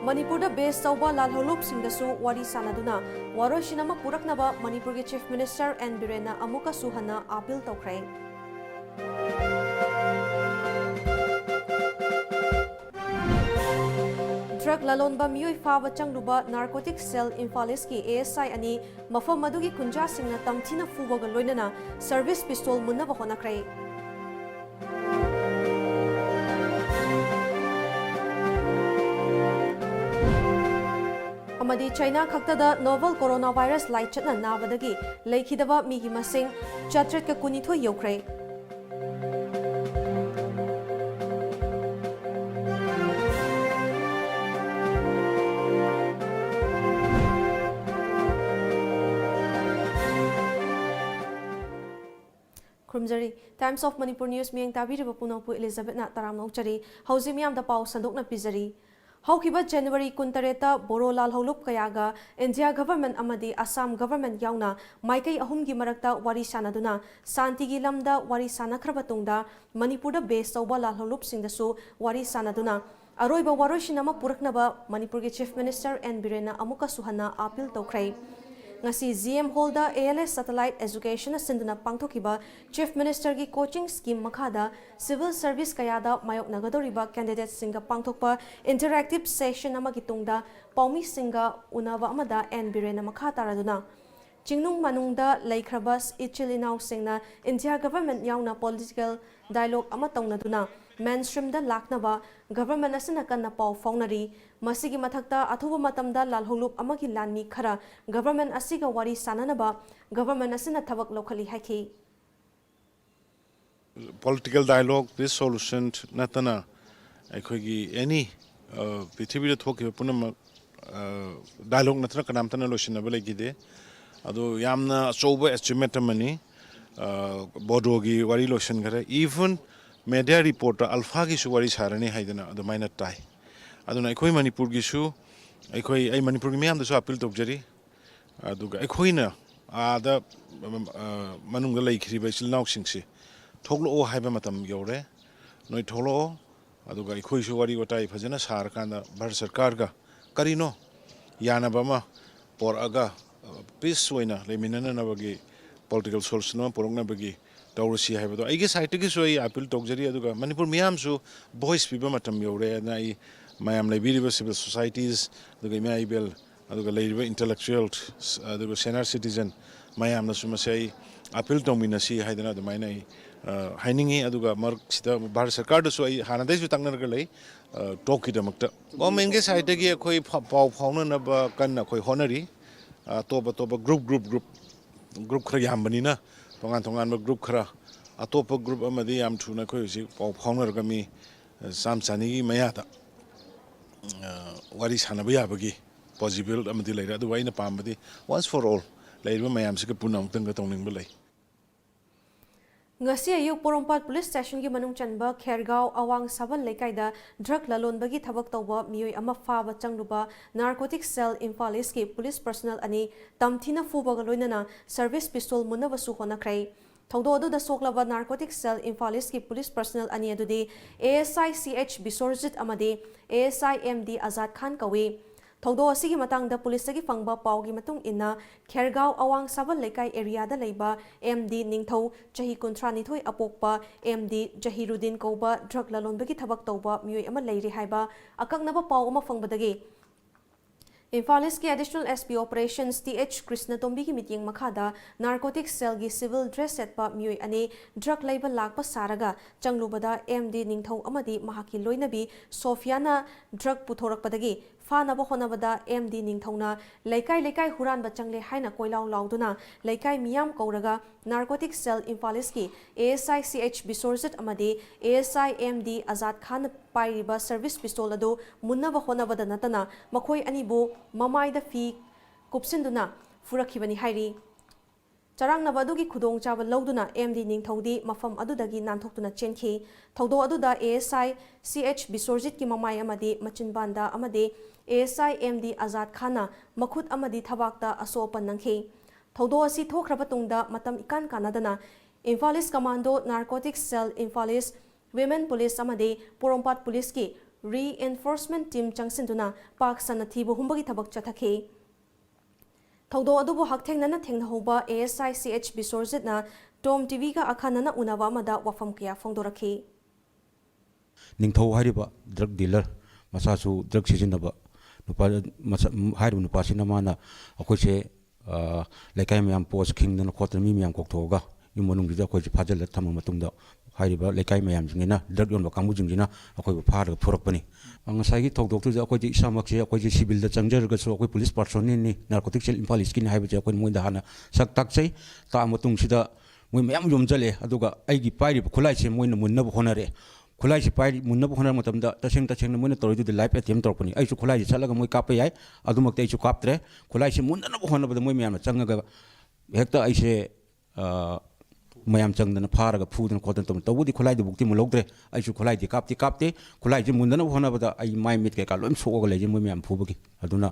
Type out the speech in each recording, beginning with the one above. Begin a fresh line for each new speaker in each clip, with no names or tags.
Manipurda base tauba lalholup singdasu wari sanaduna waro shinama puraknaba Manipur Chief Minister N Birena amuka suhana appeal tawkrai. Drug lalonba miyoi faba changluba narcotic cell Imphalis ki ASI ani mafam madugi kunja singna tamthina fubaga loinana service pistol munna honakrai. Amadi China khaktada novel coronavirus lai chatna nabadagi leikhidaba migi masing chatret ka kunithoi yokrai. Krumjari Times of Manipur News miyang tabiriba punangpu Elizabeth na taram nauchari hauzi miyam da pau sandok na pizari. Haukiba January kuntareta Boro Lal Holup Kayaga India government amadi Assam government yauna Maikai ahumgi marakta wari sanaduna Santigi lamda wari sanakrabatungda Manipurda base tauba Lal Holup singdasu wari sanaduna Aroiba waroshinama puraknaba Manipurgi Chief Minister N Birena amuka suhana appeal tawkrai. Ngasi GM Holda ALS Satellite Education sinduna pangthokiba Chief Minister gi coaching scheme makhada civil service kayada mayok nagadoriba candidate singa pangthokpa interactive session amagi tungda paumi singa unava amada N Birena makha taraduna Jingnung manungda laikhrabas ichilinau singna India government yauna political dialogue ama taunaduna mainstream da laknaba government asina kanna pau faunari masigi mathakta athuba matamda lalholup amagi lanmi khara government asiga wari sananaba government asina thabak lokhali haki
political dialogue this solution natana aikhogi any prithibira thoki punam dialogue natana kanamtana losinaba legide ado yamna choba achievement amani bodogi wari losin gare even media reporter alpha gi suwari sarani haidana ado maina tai aduna aikoi manipur gi su aikoi ai manipur gi meyam da su appeal tokjari aduga aikoina ada manung lai khriba silnauk singsi thoglo o haiba matam yore noi tholo aduga aikoi su wari gotai phajana sar kanda bharat sarkar ga karino yana bama por aga peace oina leminana nabagi political solution porongna bagi Taurasi hai bado. Aige side ki so appeal tokjari aduga Manipur miyam su voice piba matam yore na I mayam library civil societies aduga mai bel aduga library intellectual aduga senior citizen mayam na sumasai appeal dominasi haidana adumai nai hainingi aduga mark sita Bharat Sarkar da so hanadai su tangnar ga lai talk kidamakta government ge side gi khoi pau phauna na ba kan na khoi honari toba group khara yambani na tongan group khara atopa group amadi yam thuna khoi si pau phaunar ga mi samsani gi mayata wari sanaba yabagi possible amadi leira adu waina pambadi once for all leira mayam se punam tang ga tongning belai
Ngasi ayuk Porompat Police Station gi manung chanba Khergaon awang sabal lekaida drug lalonbagi thabak tawba miyoi ama faba changluba narcotic cell Imphalis ki police personnel ani tamthina fubaga loinana service pistol munaba su honakrai thongdo adu da soklaba narcotic cell Imphalis ki police personnel ani adudi ASI CH Bisorjit amadi ASI MD Azad Khan kawi Thongdo asigi matang da police gi fangba pawgi matung inna Khergaon awang sabal lekai area da leiba MD Ningthau chahi kuntrani thoi apokpa MD Jahiruddin koba drug lalonbagi thabak tawba miyoi ama leiri haiba akaknaba paw ama fangbadagi Imphalis ki additional SP operations TH Krishna Tombi ki meeting makhada narcotic cell gi civil dress setpa miyoi ani drug label lakpa saraga changlubada MD Ningthau amadi mahaki loinabi Sofiana drug puthorakpadagi Fanaba honabada MD Ningthona Laikai Huran Bachangle Haina Koilau Lauduna Laikai Miam Koraga Narcotic Cell Imphalis ki ASI CH Bisorjit Amadi ASI MD Azad Khan Pairiba Service Pistol ado Munaba honabada natana Makoi Anibu Mamai da fi ꯀꯨꯞꯁꯤꯟꯗꯨꯅ ꯐꯨꯔꯛꯈꯤꯕꯅꯤ ꯍꯥꯏꯔꯤ ꯆꯔꯥꯡꯅꯕ ꯑꯗꯨꯒꯤ ꯈꯨꯗꯣꯡꯆꯥꯕ ꯂꯧꯗꯨꯅ MD ꯅꯤꯡꯊꯧꯗꯤ ꯃꯐꯝ ꯑꯗꯨꯗꯒꯤ ꯅꯥꯟꯊꯣꯛꯇꯨꯅ ꯆꯦꯟꯈꯤ ꯊꯧꯗꯣꯛ ꯑꯗꯨꯗ ASI CH ꯕꯤꯁꯣꯔꯖꯤꯠꯀꯤ ꯃꯃꯥꯏ ꯑꯃꯗꯤ ꯃꯆꯤꯟꯕꯥꯟꯗ ꯑꯃꯗꯤ ASI MD ꯑꯖꯥꯗ ꯈꯥꯟꯅ ꯃꯈꯨꯠ ꯑꯃꯗꯤ ꯊꯕꯥꯛꯇ ꯑꯁꯣꯛ-ꯑꯄꯟ ꯅꯪꯈꯤ ꯊꯧꯗꯣꯛ ꯑꯁꯤ ꯊꯣꯛꯈ꯭ꯔꯕ ꯇꯨꯡꯗ ꯃꯇꯝ ꯏꯀꯥꯟ ꯀꯥꯟꯅꯗꯅ ꯏꯝꯐꯥꯜ ꯏꯁ ꯀꯃꯥꯟꯗꯣ ꯅꯥꯔꯀꯣꯇꯤꯛ ꯁꯦꯜ ꯏꯝꯐꯥꯜ ꯏꯁ ꯋꯤꯃꯦꯟ ꯄꯨꯂꯤꯁ ꯑꯃꯗꯤ ꯄꯣꯔꯣꯝꯄꯥꯠ ꯄꯨꯂꯤꯁꯀꯤ ꯔꯤꯑꯦꯟꯐꯣꯔꯁꯃꯦꯟꯠ ꯇꯤꯝ ꯆꯪꯁꯤꯟꯗꯨꯅ ꯄꯥꯛ ꯁꯟꯅ ꯊꯤꯕ ꯍꯨꯝꯕꯒꯤ ꯊꯕꯛ ꯆꯠꯊꯈꯤ ꯊꯧꯗꯣꯛ ꯑꯗꯨꯕꯨ ꯍꯛꯊꯦꯡꯅꯅ ꯊꯦꯡꯅꯍꯧꯕ ASI CH ꯕꯤꯁꯣꯔꯖꯤꯠꯅ TOMTV ꯒ ꯑꯈꯟꯅꯅ ꯎꯅꯕ ꯑꯃꯗ ꯋꯥꯐꯝ ꯀꯌꯥ ꯐꯣꯡꯗꯣꯔꯛꯈꯤ
ꯅꯤꯡꯊꯧ ꯍꯥꯏꯔꯤꯕ ꯗ꯭ꯔꯛ ꯗꯤꯂꯔ ꯃꯆꯥꯁꯨ ꯗ꯭ꯔꯛ ꯁꯤꯖꯤꯟꯅꯕ ꯅꯨꯄꯥ ꯍꯥꯏꯔꯤꯕ ꯅꯨꯄꯥꯁꯤꯅ ꯃꯥꯅ ꯑꯩꯈꯣꯏꯁꯦ ꯂꯩꯀꯥꯏ ꯃꯌꯥꯝ ꯄꯣꯁ ꯈꯤꯡꯗꯅ ꯈꯣꯠꯇꯅ ꯃꯤ ꯃꯌꯥꯝ ꯀꯣꯛꯊꯣꯛꯑꯒ ꯌꯨꯝ ꯃꯅꯨꯡꯁꯤꯗ ꯑꯩꯈꯣꯏꯁꯦ ꯐꯥꯖꯤꯜꯂ ꯊꯝꯃ ꯃꯇꯨꯡꯗ ꯍꯥꯏꯔꯤꯕ ꯂꯩꯀꯥꯏ ꯃꯌꯥꯝꯁꯤꯡꯁꯤꯅ ꯗ꯭ꯔꯛ ꯌꯣꯟꯕ ꯀꯥꯡꯕꯨꯁꯤꯡꯁꯤꯅ ꯑꯩꯈꯣꯏꯕꯨ ꯐꯥꯔꯒ ꯐꯨꯔꯛꯄꯅꯤ ꯉꯁꯥꯏꯒꯤ ꯊꯧꯗꯣꯛꯇꯨꯗ ꯑꯩꯈꯣꯏꯗꯤ ꯏꯁꯥꯃꯛꯁꯦ ꯑꯩꯈꯣꯏꯁꯦ ꯁꯤꯚꯤꯜꯗ ꯆꯪꯖꯔꯒꯁꯨ ꯑꯩꯈꯣꯏ ꯄꯨꯂꯤꯁ ꯄꯥꯔꯁꯣꯅꯦꯜꯅꯤ ꯅꯥꯔꯀꯣꯇꯤꯛ ꯁꯦꯜ ꯏꯝꯐꯥꯜ ꯏꯁꯀꯤꯅꯤ ꯍꯥꯏꯕꯁꯦ ꯑꯩꯈꯣꯏ ꯃꯣꯏꯗ ꯍꯥꯟꯅ ꯁꯛ ꯇꯥꯛꯆꯩ ꯇꯥꯛꯑ ꯃꯇꯨꯡꯁꯤꯗ ꯃꯣꯏ ꯃꯌꯥꯝ ꯌꯣꯝꯖꯜꯂꯦ ꯑꯗꯨꯒ ꯑꯩꯒꯤ ꯄꯥꯏꯔꯤꯕ ꯈꯨꯠꯂꯥꯏꯁꯦ ꯃꯣꯏꯅ ꯃꯨꯟꯅꯕ ꯍꯣꯠꯅꯔꯦ ꯈꯨꯠꯂꯥꯏꯁꯤ ꯃꯨꯟꯅꯕ ꯍꯣꯠꯅꯕ ꯃꯇꯝꯗ ꯇꯁꯦꯡꯅ ꯃꯣꯏꯅ ꯇꯧꯔꯤꯗꯨꯗꯤ ꯂꯥꯏꯐ ꯑꯦꯇꯦꯝ ꯇꯧꯔꯛꯄꯅꯤ ꯑꯩꯁꯨ ꯈꯨꯠꯂꯥꯏꯁꯤ ꯆꯠꯂꯒ ꯃꯣꯏ ꯀꯥꯞꯄ ꯌꯥꯏ ꯑꯗꯨꯃꯛꯇꯤ ꯑꯩꯁꯨ ꯀꯥꯞꯇ꯭ꯔꯦ ꯈꯨꯠꯂꯥꯏꯁꯤ ꯃꯨꯟꯅꯅꯕ ꯍꯣꯠꯅꯕꯗ ꯃꯣꯏ ꯃꯌꯥꯝꯅ ꯆꯪꯉꯒ ꯍꯦꯛꯇ ꯑꯩꯁꯦ ꯃꯌꯥꯝ ꯆꯪꯗꯅ ꯐꯥꯔꯒ ꯐꯨꯗꯅ ꯈꯣꯠꯇꯅ ꯇꯧꯕ ꯇꯧꯕꯗꯤ ꯈꯨꯠꯂꯥꯏꯗꯨꯕꯨꯛꯇꯤ ꯃꯨꯜꯍꯧꯗ꯭ꯔꯦ ꯑꯩꯁꯨ ꯈꯨꯠꯂꯥꯏꯗꯤ ꯀꯥꯞꯇꯦ ꯈꯨꯠꯂꯥꯏꯁꯤ ꯃꯨꯟꯅꯅꯕ ꯍꯣꯠꯅꯕꯗ ꯑꯩ ꯃꯥꯏ ꯃꯤꯠ ꯀꯩꯀꯥ ꯂꯣꯏ ꯁꯣꯛꯑꯒ ꯂꯩꯖꯩ ꯃꯣꯏ ꯃꯌꯥꯝ ꯐꯨꯕꯒꯤ ꯑꯗꯨꯅ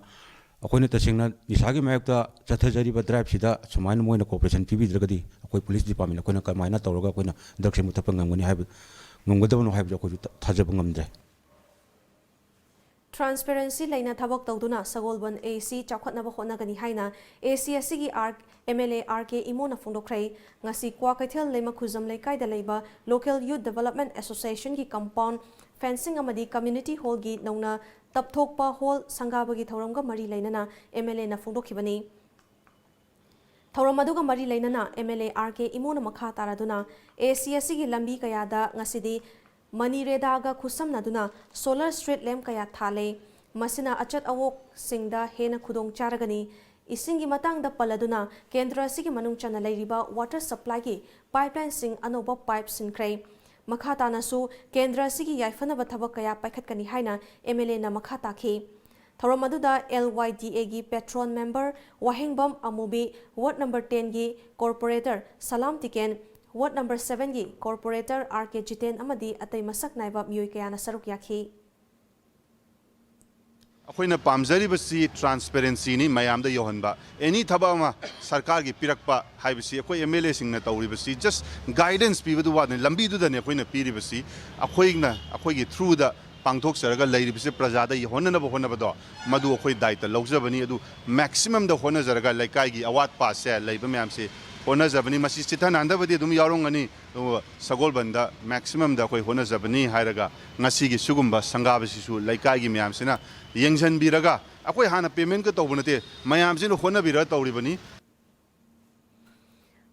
ꯑꯩꯈꯣꯏꯅ ꯇꯁꯦꯡꯅ ꯅꯤꯁꯥꯒꯤ ꯃꯥꯌꯣꯛꯇ ꯆꯠꯊꯖꯔꯤꯕ ꯗ꯭ꯔꯥꯏꯕꯁꯤꯗ ꯁꯨꯃꯥꯏꯅ ꯃꯣꯏꯅ ꯀooperation ꯄꯤꯕꯤꯗ꯭ꯔꯒꯗꯤ ꯑꯩꯈꯣꯏ ꯄꯨꯂꯤꯁ ꯗꯤꯄꯥꯔꯠꯃꯦꯟꯠ ꯑꯩꯈꯣꯏꯅ ꯀꯃꯥꯏꯅ ꯇꯧꯔꯒ ꯑꯩꯈꯣꯏꯅ ꯗ꯭ꯔꯒꯁꯦ ꯃꯨꯠꯊꯠꯄ ꯉꯝꯒꯗꯕꯅꯣ ꯍꯥꯏꯕꯁꯦ ꯑꯩꯈꯣꯏꯁꯨ ꯊꯥꯖꯕ ꯉꯝꯗ꯭ꯔꯦ
ꯇ꯭ꯔꯥꯟꯁꯄꯦꯔꯦꯟꯁꯤ ꯂꯩꯅ ꯊꯕꯛ ꯇꯧꯗꯨꯅ ꯁꯒꯣꯜꯕꯟ AC ꯆꯥꯎꯈꯠꯅꯕ ꯍꯣꯠꯅꯒꯅꯤ ꯍꯥꯏꯅ AC ꯑꯁꯤꯒꯤ MLA RK ꯏꯃꯣꯅ ꯐꯣꯡꯗꯣꯛꯈ꯭ꯔꯦ ꯉꯁꯤ ꯀ꯭ꯋꯥꯀꯩꯊꯦꯜ ꯂꯩꯃ ꯈꯨꯖꯝ ꯂꯩꯀꯥꯏꯗ ꯂꯩꯕ ꯂꯣꯀꯦꯜ ꯌꯨꯠ ꯗꯦꯚꯦꯂꯞꯃꯦꯟꯠ ꯑꯦꯁꯣꯁꯤꯌꯦꯁꯟꯒꯤ ꯀꯝꯄꯥꯎꯟ ꯐꯦꯟꯁꯤꯡ ꯑꯃꯗꯤ ꯀꯝꯃ꯭ꯌꯨꯅꯤꯇꯤ ꯍꯣꯜꯒꯤ ꯅꯧꯅ ꯇꯞꯊꯣꯛꯄ ꯍꯣꯜ ꯁꯪꯒꯥꯕꯒꯤ ꯊꯧꯔꯝꯒ ꯃꯔꯤ ꯂꯩꯅꯅ MLA ꯅ ꯐꯣꯡꯗꯣꯛꯈꯤꯕꯅꯤ ꯊꯧꯔꯝ ꯑꯗꯨꯒ मरी लेना MLA RK इमोना मखा तारादुना AC असिगी लंबी कयादा ngасidi मनीरेदागा खुसमनादुना सोलर स्ट्रीट लैम्प कया थाले मसिना अचत अवोक सिंगदा हेना खुदोंग चारगनी इसिंगी मतंगदा पलदुना केंद्र असिगी मनुंग चना लेरिबा वाटर सप्लाई की पाइपलाइन सिंग अनोबा पाइप सिनख्रे मखा तानासु केंद्र असिगी याइफनबा थबक कया पाइखतकनी हाइना MLA ना मखा ताखी थौरम अदुदा LYDA गी Patreon member वाहिंगबम Amubi ward number 10 गी कॉर्पोरेटर सलाम टिकेन वार्ड नंबर 7 गी कॉर्पोरेटर RK जितेन अमदी अतै मसक नाइबा मियोय कयाना सरुक याखी
अखोइना पामजरिबसी ट्रांसपेरेंसी नि मयामदा योहनबा एनी थबा सरकार की पिरकपा हाइबसी अखोइ MLA सिंगना तौरिबसी जस्ट गाइडेंस पीबदु वादने लंबी दुदने अखोइना पीरिबसी अखोइगी थ्रू द पांगथोकसरगा लैरिबसे प्रजादा होननब होनबदो मदु अखोइ दायित्व लौजबनी अदु मैक्सिमम द होनजरगा लैकाइगी अवात पासे लैब म्यामसे होनजबनी मसी चिथनांदबदि दुम यारोंगनी सगोलबंद मैक्सिमम द अखोइ होनजबनी हायरगा ngasiगी सुगुंबा संगाबसिसु लैकाइगी म्यामसेना यंगजनबिरगा अखोइ हाना पेमेंट का तौबनते मयामसिनो होनबिरा तौरिबनी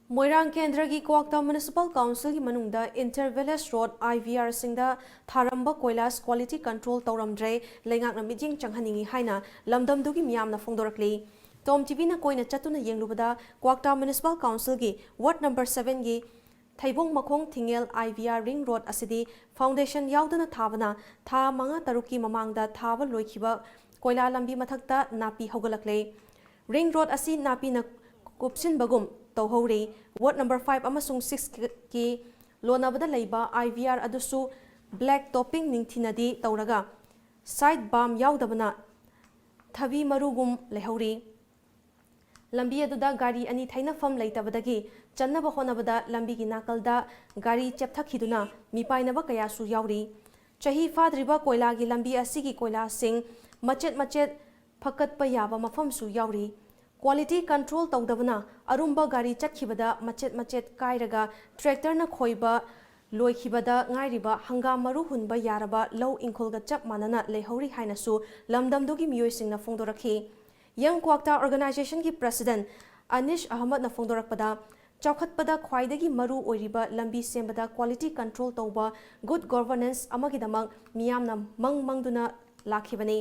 मोइरांग केंद्र की क्वाक्ता म्युनिसिपल काउंसिल की मनुंगदा इंटरविलेज रोड IVR सिंगदा थारंबा कोइलास क्वालिटी कंट्रोल तौरमद्रे लेंगाकना मिजिंग चंगहनिंगी हाइना लमदमदुगी मियामना फोंदोरकली TOMTV ना कोइना चतुना येंगलुबदा क्वाक्ता म्युनिसिपल काउंसिल की वार्ड नंबर 7 की थैबोंग मखोंग थिंगेल IVR रिंग रोड असिदी फाउंडेशन याउदना थाबना था मंगा तरुकी ममांगदा थाबा लोइखिबा कोइला लंबी मथक्ता नापी हौगलकले रिंग रोड असि नापी ना कुपसिन बगुम तौहौरी वार्ड नंबर 5 अमसुंग 6 की लोनाबदा लैबा IVR अदुसु ब्लैक टॉपिंग निंगथिनदी तौरगा साइड बाम याउदबना थबी मरुगुम लेहौरी लंबी अदुदा गाड़ी अनि थैनफम लैतबदगी चन्नब होनबदा लंबी की नाकलदा गाड़ी चेपथखिदुना मिपाइनब कयासु याउरी चही फाद्रिबा कोयला की लंबी असिगी कोयला सिंग मचेत फकतप याबा मफमसु याउरी क्वालिटी कंट्रोल तौदबना अरुंबा गाड़ी चटखिबदा मचेत कायरगा ट्रैक्टर न खोइबा लोइखिबदा ngairiba hangam maru hunba yaraba lau ingkolga chap manana lehori hainasu lamdamdugi miyoisingna fongdorakhi yang kwakta organization की प्रेसिडेंट अनिश अहमद न फोंदोरकपदा चौखतपदा ख्वाइदगी मरु ओइरिबा लंबी सेंबदा क्वालिटी कंट्रोल तौबा गुड गवर्नेंस अमगिदमक मियामना मंगदुना लाखिबनी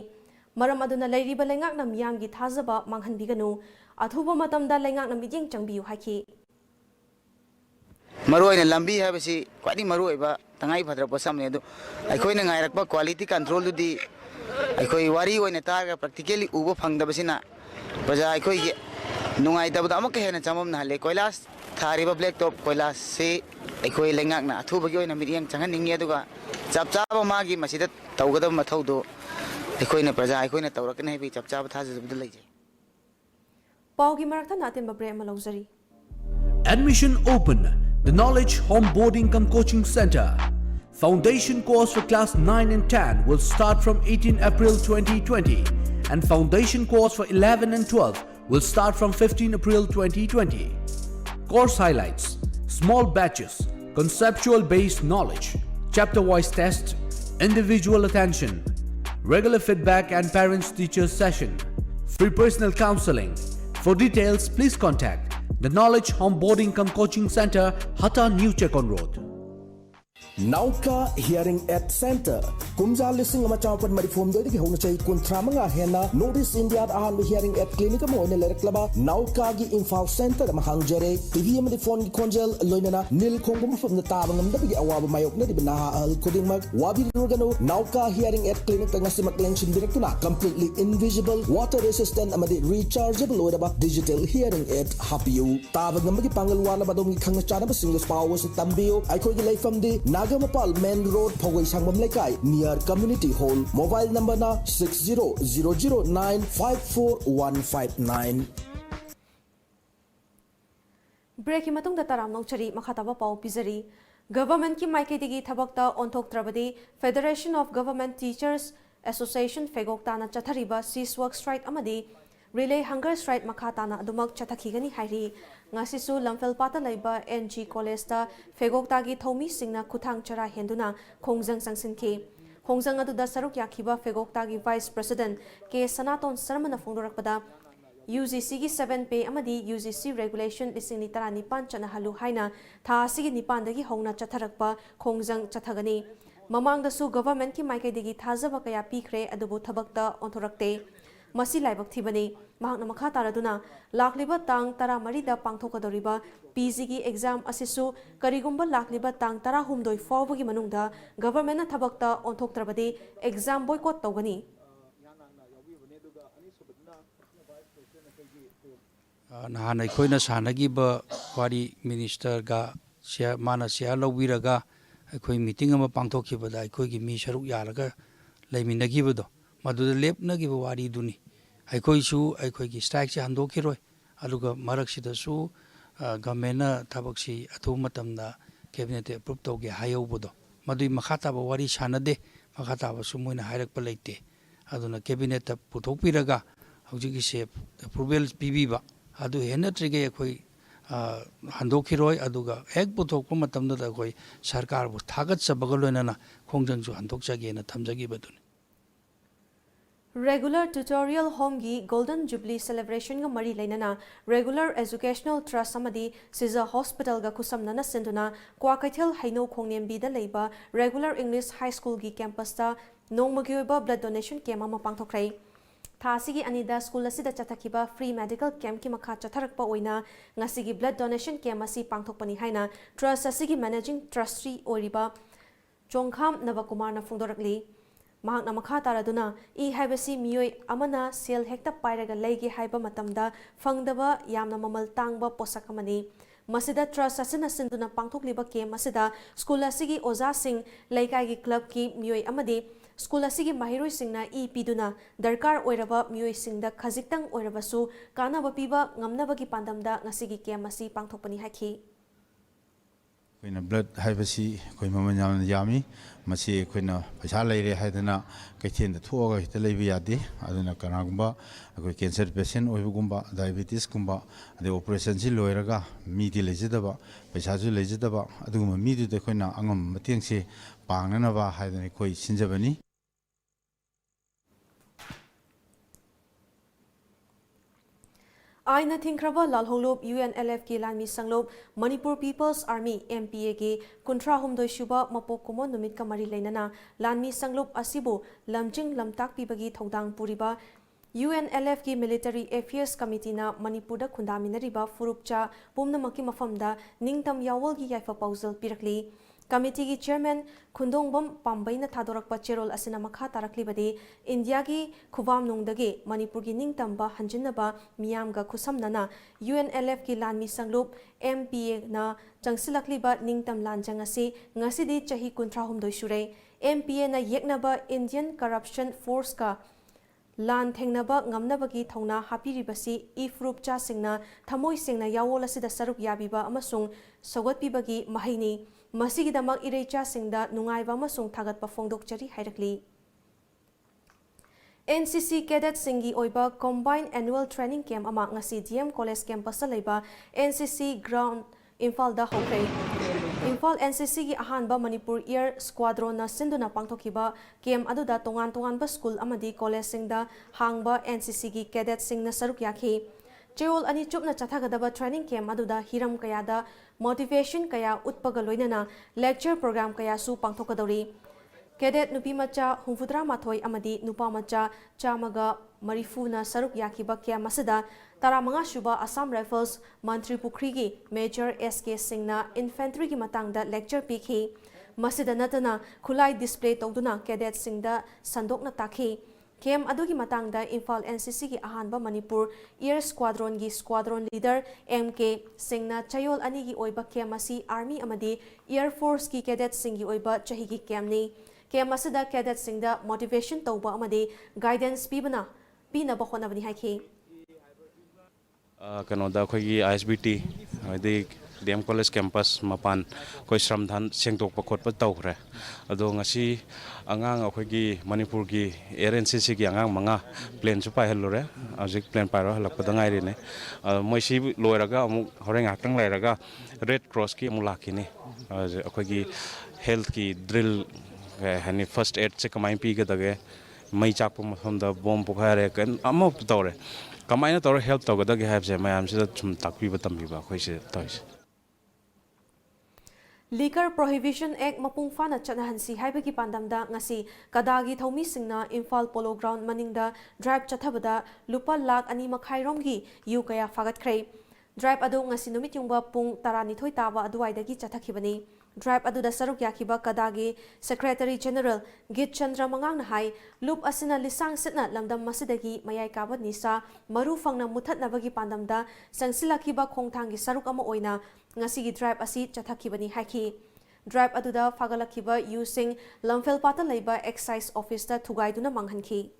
मरम अदुना लैरिबा लेंगाकना मियामगी थाजबा मांगहनबिगनु अथुबा मतमदा लेंगाकना मिजिंग चंगबियु हाखि
मरुआइना लंबी हाबसी क्वादी मरुआइबा तंगाई फद्र पसमने दु अखोइना ngairакpa क्वालिटी कंट्रोल दुदी अखोइ वारी ओइना तारगा प्रैक्टिकली उबो फंगदबसिना प्रजा अखोई नुंगाई तब अमुक हेन चमम नहले कोइलास थारिबा ब्लैक टॉप कोइलास से अखोई लेंगाकना अथुबगी ओइना मिरियंग चंगनिंगे अदुगा चप चाबा मागी मसिदा तौगदब मथौदो अखोइना प्रजा अखोइना तौरकने हेबी चप चाबा थाजबद लेजे
पाउगी मरक्ता नातिन बब्रे अमा लौजरी
Admission open. The Knowledge Home Boarding Cum Coaching Center. Foundation course for class 9 and 10 will start from 18 April 2020 and foundation course for 11 and 12 will start from 15 April 2020. Course highlights: small batches, conceptual based knowledge, chapter wise test, individual attention, regular feedback and parents teachers session, free personal counseling. For details, please contact the Knowledge Home Boarding Cum Coaching Center, Hata New Chekon Road.
Nauka Hearing Aid Center. Kumza listing ama chawpan marifom do digi hona chai kuntra manga hena Notice India ahan Hearing Aid Clinic mo ine lereklaba Nauka gi Infal Center ma hangjere TV ma di phone gi konjel loinana nil khongum fam na tabangam da bigi awaba mayok na di bina al koding mag wabi rugano Nauka Hearing Aid Clinic tanga si maklenshin direktuna completely invisible water resistant ama di rechargeable oida digital hearing aid hapiu tabangam gi pangalwana ba dong gi khangna chana ba single power si tambio ai khoi gi leifam di Nagamapal Main Road, Pawai Sangmam Lekai, near Community Hall. Mobile number na 6009544159.
Break ki matung da taram nongchari makhataba pau pizari. Government ki maikidigi thabakta onthok trabadi Federation of Government Teachers Association Fegokta na chathariba Cease Work Strike amadi Relay Hunger Strike makhatana adumak chathakigani hairi. Ngasisu lamfel pata laiba NG College ta Fegokta gi thomi singna kuthang chara henduna khongjang sangsinki. Khongjang adu da saruk yakhiba Fegokta gi Vice President K Sanaton Sarmana phongdorakpada UGC gi 7 pay amadi UGC regulation lisingni tarani panchana halu haina tha asigi nipan dagi hongna chatharakpa khongjang chathagani. Mamang da su government ki maikai dagi thajaba kaya pikre adubu thabakta onthorakte. Masi laibak thibani mahakna makha taraduna lakliba tang tara marida pangthokadoriba PG gi exam asisu karigumba lakliba tang tara humdoi fawbagi manungda government na thabakta onthoktrabadi exam boycott tawgani
nahan aikoina sanagiba wari minister ga sia mana sia lobiraga aikoi meeting ama pangthokhibada aikoi gi mi saruk yaraga leiminagibodo maduda lepnagiba wari duni aikoi su aikoi gi strike se handokiroi aluga marak sida su government thabak si athu matamda cabinet approve toge hayobodo madui makhata ba wari sanade makhata ba su moina hairak pa leite aduna cabinet ta puthokpiraga hojigi se approval pibiba adu hena trige aikoi handokiroi aduga ek puthokpa matamda da koi sarkar bu thagat sabaga loinana khongjang su handokjage na thamjagi baduni
Regular Tutorial Home gi Golden Jubilee Celebration ga mari lainana Regular Educational Trust amadi Siza Hospital ga kusamnana senduna Kwakaithel Haino Khongnembi da leiba Regular English High School gi campus ta nongmagi oiba blood donation camp ama pangthokrai Thasigi anida school asida chathakiba free medical camp ki makha chatharakpa oina ngasigi blood donation camp asi pangthokpani haina trust asigi managing trustee oriba Chongkham Navakumar na phungdorakli Mahakna makha taraduna I haibasi miyoi amana sel hekta pairaga leigi haiba matamda fangdaba yamna mamal tangba posak amani masida trust asina sinduna pangthokliba kem asida school asigi oza sing leikai gi club ki miyoi amadi school asigi mahiroi singna I piduna darkar oiraba miyoi singda khajiktang oirabasu kanaba piba ngamnabagi pandamda ngasigi kem asi pangthokpani haki
Koina blood haibasi koi mamanyam yami masi koina paisa leire haidana kaithen da thuoga hita leibi yadi aduna kanagumba koi cancer patient oibugumba diabetes gumba ade operation si loiraga mi di lejidaba paisa ju lejidaba aduguma mi du de koina angam mateng se pangnana ba haidana koi sinjabani
Aina Thinkraba Lalholop UNLF ki Lanmi Sanglop Manipur People's Army MPA ki Kuntra Humdoi Shuba Mapok Kumo Numit Kamari Lainana Lanmi Sanglop Asibu Lamjing Lamtak Pibagi Thodang Puriba UNLF ki Military Affairs Committee na Manipur da Khundaminariba Furupcha Pumnamaki Mafamda Ningtam Yawal gi Yaifa Pausal Pirakli Committee Chairman Khundongbam Pambaina Thadorakpa Cherol asina makha taraklibadi India gi Khubam nungdagi Manipur gi ningtamba hanjinnaba miyamga khusamnana UNLF ki lanmi sanglup MPA na changsilakliba ningtam lanjang asi ngasidi chahi 36 sure MPA na yeknaba Indian Corruption Force ka Lan Thengnaba Ngamnabagi Thona Hapiribasi Ifrup Cha Singna Thamoi Singna Yawol asida saruk yabiba amasung Sawatpibagi Mahini Masigidamak Irecha Singda Nungaiba amasung Thagatpa Fongdokchari Hairakli NCC Cadet Singi Oiba Combined Annual Training Camp ama ngasi DM College Campus laiba NCC Ground Imphal da hokre Imphal NCC gi ahanba Manipur Air Squadron na sinduna pangthokiba camp aduda tongan ba school amadi college singda hangba NCC gi cadet singna saruk yakhi Cheol ani chupna chathagadaba training camp aduda hiram kayada motivation kaya utpaga loinana lecture program kaya su pangthokadori Cadet nupi macha humfudra mathoi amadi nupa macha chamaga marifuna saruk yakiba camp asida Taramanga Shuba Assam Rifles Mantri Pukrigi Major SK Singna Infantry ki matangda lecture pikhi Masida natana khulai display tawduna cadet singda sandokna takhi Kem adugi matangda Imphal NCC ki ahanba Manipur Air Squadron gi squadron leader MK Singna Chayol ani gi oiba kem asi Army amadi Air Force ki cadet singi oiba chahi gi kemni Kem asida cadet singda motivation tawba amadi guidance pibana ba honabani haiki
Kanoda khoi ISBT the DM College campus mapan koi shramdhan sengtok pakot pa tawre ado ngasi angang akhoi Manipur gi Air NCC gi angang manga plane chu pai helore ajik plane pai ro halakpada ngai ri ne moisi loiraga amu horeng atang lairaga Red Cross ki amu lakini akhoi health ki drill hani first aid che kamai pi ga dage mai chak pa mathonda bomb pokhare kan amu tawre Kamaina tor help tawgada gi habse mayam sida chum takpi batambiba khoise tois
Liquor Prohibition Act mapung fana chanahansi haibagi pandamda ngasi kadagi thomi singna Imphal Polo Ground maningda drive chathabada lupa lakh ani makhairom gi yu kaya fagat khrei drive adu ngasi numit yungba pung tarani thoi tawa aduwaidagi chathakibani Drive aduda saruk yakiba kadagi Secretary General Git Chandra Mangang hai loop asina lisang sitna lamdam masidagi mayai kabat nisa maru fangna muthat nabagi pandamda sangsilakiba khongthangi saruk ama oina ngasigi drive asi chathakibani haki Drive aduda fagalakiba using Lamphel pata leiba excise office ta thugaiduna manghanki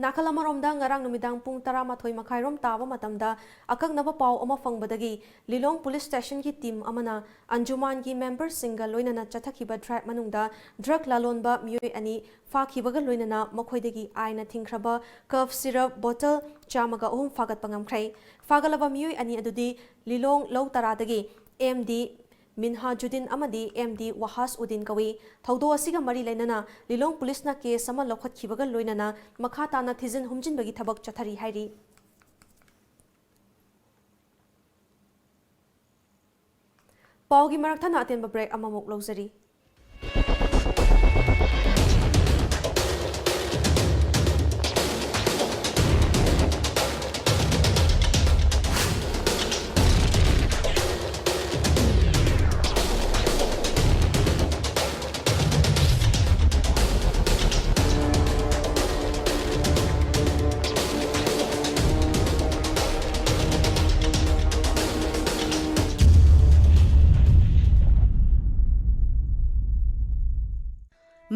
Nakalamaromda ngarang numidang pung 12 makhairom tawa matamda akaknaba pau ama fangbadagi Lilong Police Station ki team amana Anjuman ki member singa loinana chathakiba drive manungda drug lalonba miyoi ani fakhibaga loinana makhoidagi aina thingkraba cough syrup bottle chamaga ohum fagat pangamkrai fagalaba miyoi ani adudi Lilong low taradagi MD Minhajudin amadi MD Wahas Udin kawi thaudo asiga mari lainana Lilong Police na case sama lokhat khibaga loinana makha tana thizin humjin bagi thabak chathari hairi Paugi marathana atenba break amamok lozari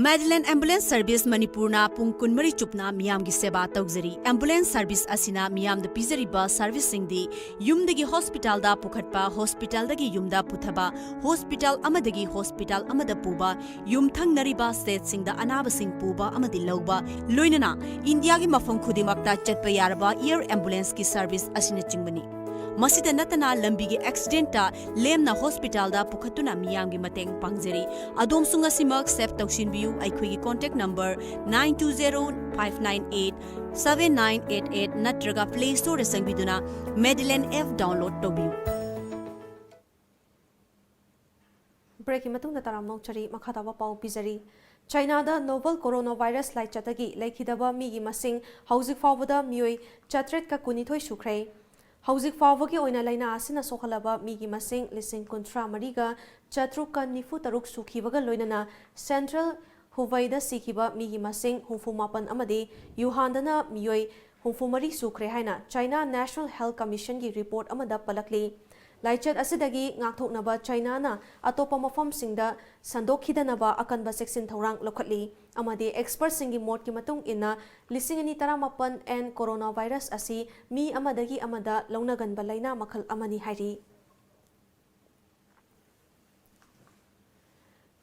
Madeline Ambulance Service Manipurna pung kunmari chupna miyam gi seba tawjari ambulance service asina miyam da pizariba service singdi yumdagi hospital da pukhatpa hospital dagi yumda puthaba hospital amadagi hospital amada puba yumthang nariba state singda anaba sing puba amadi lawba loinana India gi mafam khudimakta chatpa yarba air ambulance ki service asina chingbani Masida natana lambigi accident ta lemna hospital da pukhatuna miyam gi mateng pangjari adom sunga simak sep tawsin biu aikhoi gi contact number 9205987988 natraga play store sangbiduna Madeline F download tobiu
break की मतुंग ताराम नौचरी मखातावा पाउ पिजरी China da novel coronavirus lai chatagi laikhidaba mi gi masing hauzik fawbada mioi chatret ka kunithoi sukhrai hauzik fawbagi oina laina asina sokhalaba mi gi masing lising kontra mariga chatruk ka nifu taruk sukhibaga loinana Central Hubei da sikhiba mi gi masing humfu mapan amadi Yuhandana mioi humfu mari sukhre haina China National Health Commission gi report amada palakli Laichat asidagi ngakthoknaba China na atopa mafam singda sandokhidanaba akanba section thorang lokhatli amadi expert singi mot ki matung inna lisingani taramapan and coronavirus asi mi amadagi amada launagan balaina makhal amani hairi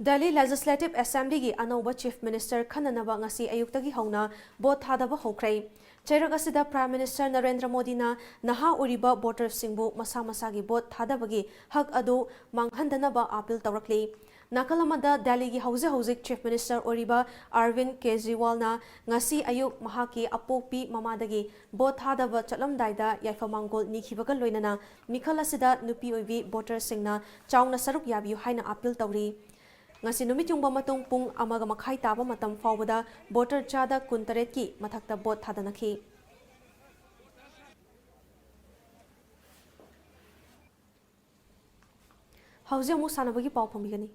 Delhi Legislative Assembly gi anauba Chief Minister khananaba ngasi ayuktagi hauna bot thadaba hokrai Chairakasida Prime Minister Narendra Modi na naha uriba voter singbu masa masagi bot thadabagi hak adu manghandanaba appeal tawrakli nakalamada Delhi gi hauzik Chief Minister uriba Arvind Kejriwal na ngasi ayuk mahaki apokpi mamadagi bot thadaba chatlamdaida yaifamangol nikhibaga loinana mikhalasida nupi oibi voter singna chauna saruk yabiu haina appeal tawri ngasi numit yung bamatong pung amaga makhai taba matam fawbada voter chada kuntaret ki mathakta bot thadanakhi hauzi amu sanabagi pau phomigani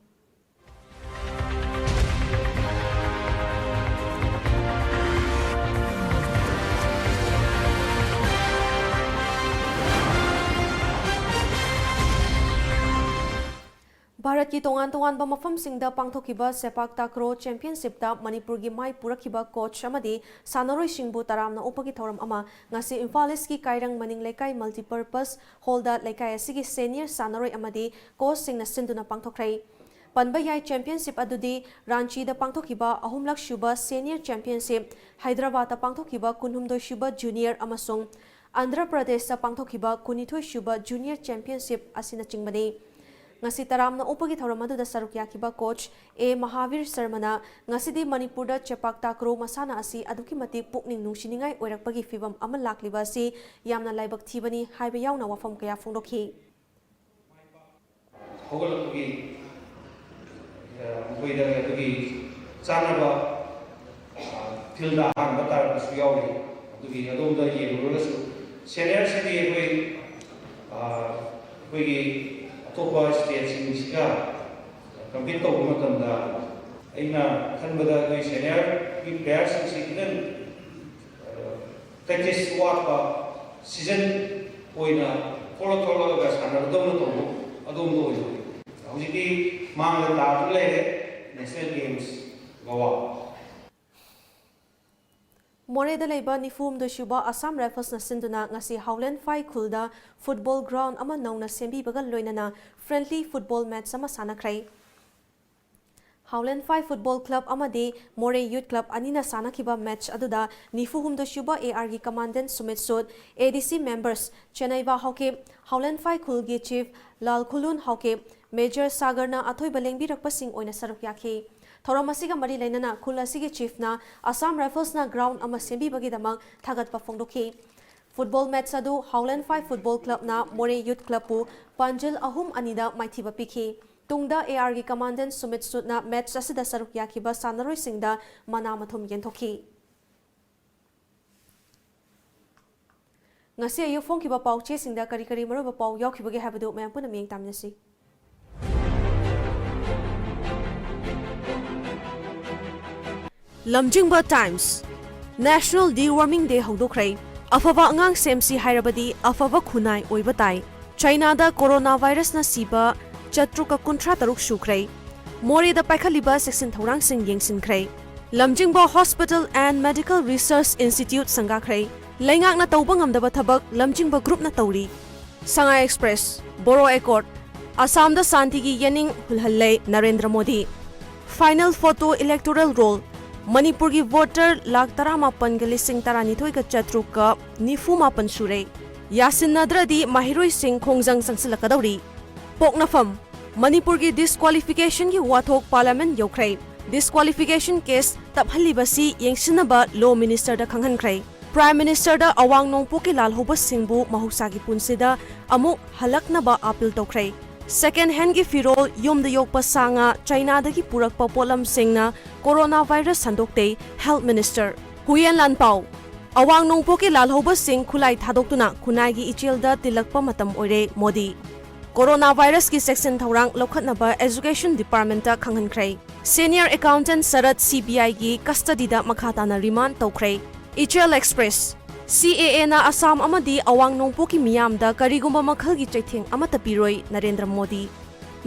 Bharat ki tongan ba mafam singda pangthokiba sepak takraw championship da Manipur gi mai purakhiba coach amadi sanaroi singbu taramna upagi thoram ama ngasi Imphal East ki kairang maning lekai multipurpose hall da lekai asigi senior sanaroi amadi coach singna sinduna pangthokrai Panbayai championship adudi Ranchi da pangthokiba ahumlak shuba senior championship Hyderabad da pangthokiba kunhumdoi shuba junior amasung Andhra Pradesh da pangthokiba kunithoi shuba junior championship asina chingbani ngasi taramna upagi thoramadu da sarukya kiba coach A Mahavir Sharmana ngasidi Manipur da chepak takro masana asi aduki mati pukning nungsiningai oirakpagi fibam amal lakliba si yamna laibak thibani haiba yauna wafam kaya phongdokhi
hogalapagi moida adugi chanaba filda han batar su yawi adugi adom da yerugasu senior sidi koi Topa stage singga compete to matam da aina khanbada koi senior ki players singden practice wa season oina follow ga sanar dom to adom do hojiki mang la ta le national games goa
Moreda leiba nifum do shuba Assam Rifles na sinduna ngasi Howland Fai Khulda football ground ama nauna sembi bagal loinana friendly football match sama sanakrai Howland Fai Football Club amadi More Youth Club anina sanakiba match aduda nifuhum do shuba AR gi commandant Sumit Sud ADC members Chennai ba hoke Howland Fai Khulgi chief Lal Khulun hoke Major Sagarna athoi balengbi rakpasing oina saruk yakhi Thoramasiga mari lainana Khulasigi chief na Assam Rifles na ground ama sembi bagi damang thagat pa phongdokhi football match adu Howland 5 Football Club na More Youth Club pu Panjil ahum anida maithiba pikhi tungda AR gi commandant Sumit Sud na match asida saruk yakhiba sanaroi singda mana mathum yenthokhi ngasi ayu phongkiba pauche singda kari kari maroba pau yakhibage habadu mayam puna meng tamnasi Lamjingba Times National Deworming Day Hongdokrai Afaba angang semsi hairabadi afaba khunai oibatai China da coronavirus na siba chatruka kuntra taruk shukrai More da paikhaliba section thorang sing yengsinkhrai Lamjingba Hospital and Medical Research Institute sangakrai Laingak na tawba ngamdaba thabak Lamjingba group na tawri Shanghai Express Boro Accord Assam da Santi gi yening hulhallai Narendra Modi Final photo electoral roll Manipur ki voter lakh taramapan ga lising taranithoi ka chatruk ka nifu mapan sure yasin nadradi mahiroi sing khongjang sangsilakadauri poknafam Manipur ki disqualification ki wathok parliament yokrai disqualification case taphalibasi yengsinaba law minister da khanghankrai prime minister da awang nongpu ki lalhoba singbu mahusa ki punsida amuk halaknaba appeal tokrai Second hand gi firol yumda yokpa sanga China dagi purakpa polam singna coronavirus sandokte Health Minister Huyen Lanpao awang nongpo ki lalhoba sing khulai thadoktuna khunai gi ichilda tilakpa matam oire Modi coronavirus ki section thorang lokhatnaba Education Department ta khanghankhrai Senior Accountant Sarat CBI gi custody da makhatana remand tawkhrai Ichel Express CAA na Assam amadi awang nongpo ki miyamda karigumba makhal gi chaitheng amata piroi Narendra Modi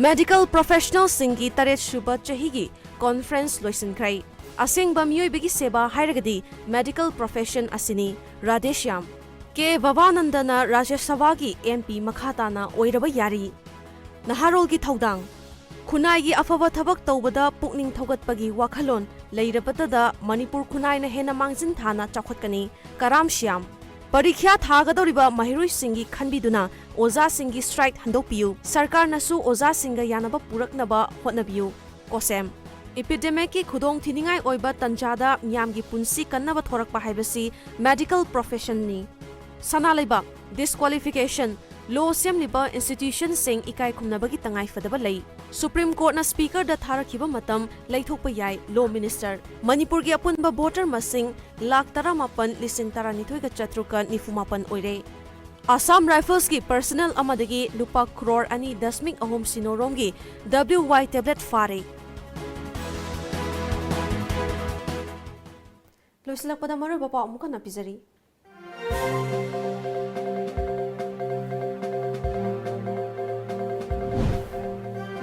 Medical Professional singi taret shuba chahigi conference loisinkhrai asengba miyoi seba hairagadi medical profession asini Radeshyam K Vavanandana Rajya Sabha gi MP makhatana oiraba yari Naharol gi thaudang Khunai gi afaba thabak tawbada pukning thogatpagi wakhalon leirabatada Manipur khunai na hena mangjin thana chakhotkani Karam Shyam Parikhya thagadoriba mahiroi singi khanbiduna oza singi strike handopiu sarkar nasu oza singa yanaba puraknaba hotnabiu Kosem Epidemic ki khudong thiningai oiba tanjada miyamgi punsi kannaba thorakpa haibasi medical profession ni Sanalaiba disqualification law semliba institution sing ikai khumnabagi tangai fadaba lei Supreme Court na speaker da tharakhiba matam leithokpa yai law minister Manipur gi apunba voter masing lakh 18,000 oire Assam Rifles ki personnel amadagi lupa crore ani dasmik ahom sinorom gi WY tablet fare Loislak pada maru bapa amuka napizari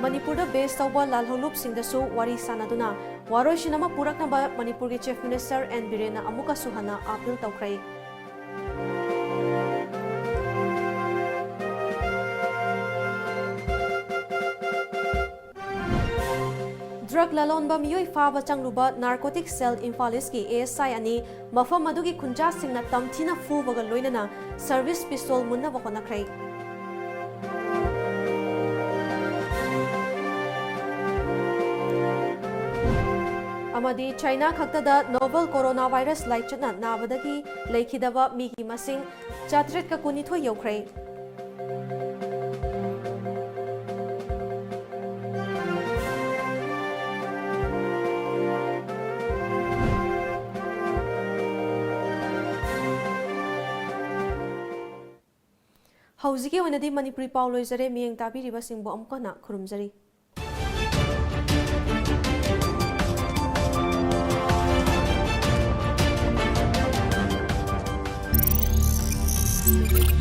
Manipurda base tawba lalholup singdasu wari sanaduna waroi shinama puraknaba Manipur gi Chief Minister N Birena amuka suhana appeal tawkhrai Drug lalonba miyoi faba changluba narcotic cell Imphalis ki ASI ani mafam adugi khunja singna tamthina fubaga loinana service pistol munna bakonakrai Amadi China khaktada novel coronavirus laichana nabadagi leikhidaba migi masing 412 yaukhrai Hauziki wanadi Manipuri Paul loizare miyeng tabi riba singbo amkana khurumjari
Thank you.